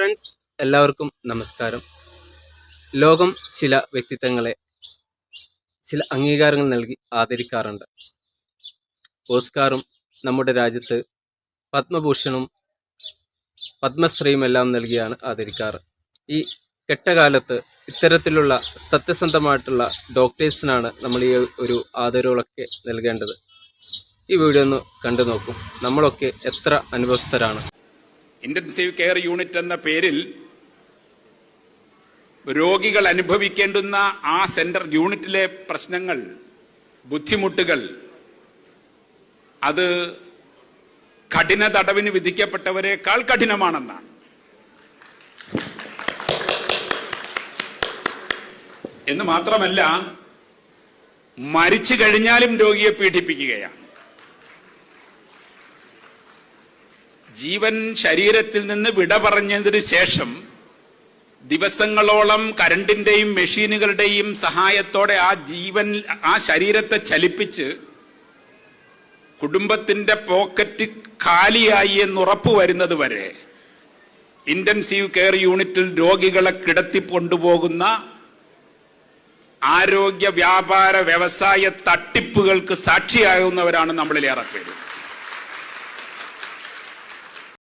Friends, എല്ലാവർക്കും നമസ്കാരം. ലോകം ചില വ്യക്തിത്വങ്ങളെ ചില അംഗീകാരങ്ങൾ നൽകി ആദരിക്കാറുണ്ട്. ഓസ്കാറും നമ്മുടെ രാജ്യത്ത് പത്മഭൂഷണും പത്മശ്രീയും എല്ലാം നൽകിയാണ് ആദരിക്കാറ്. ഈ കെട്ടകാലത്ത് ഇത്തരത്തിലുള്ള സത്യസന്ധമായിട്ടുള്ള ഡോക്ടേഴ്സിനാണ് നമ്മൾ ഈ ഒരു ആദരവുകളൊക്കെ നൽകേണ്ടത്. ഈ വീഡിയോ ഒന്ന് കണ്ടു നോക്കും. നമ്മളൊക്കെ എത്ര അനുഭവസ്ഥരാണ്. ഇന്റൻസീവ് കെയർ യൂണിറ്റ് എന്ന പേരിൽ രോഗികൾ അനുഭവിക്കേണ്ടുന്ന ആ സെന്റർ യൂണിറ്റിലെ പ്രശ്നങ്ങൾ, ബുദ്ധിമുട്ടുകൾ, അത് കഠിന തടവിന് വിധിക്കപ്പെട്ടവരെക്കാൾ കഠിനമാണെന്നാണ്. എന്ന് മാത്രമല്ല, മരിച്ചു കഴിഞ്ഞാലും രോഗിയെ പീഡിപ്പിക്കുകയാണ്. ജീവൻ ശരീരത്തിൽ നിന്ന് വിട പറഞ്ഞതിന് ശേഷം ദിവസങ്ങളോളം കരണ്ടിന്റെയും മെഷീനുകളുടെയും സഹായത്തോടെ ആ ശരീരത്തെ ചലിപ്പിച്ച് കുടുംബത്തിന്റെ പോക്കറ്റ് കാലിയായി എന്നുറപ്പു വരുന്നത് വരെ ഇന്റൻസീവ് കെയർ യൂണിറ്റിൽ രോഗികളെ കിടത്തിക്കൊണ്ടുപോകുന്ന ആരോഗ്യ വ്യാപാര വ്യവസായ തട്ടിപ്പുകൾക്ക് സാക്ഷിയാകുന്നവരാണ് നമ്മളിലേറെ പേര്.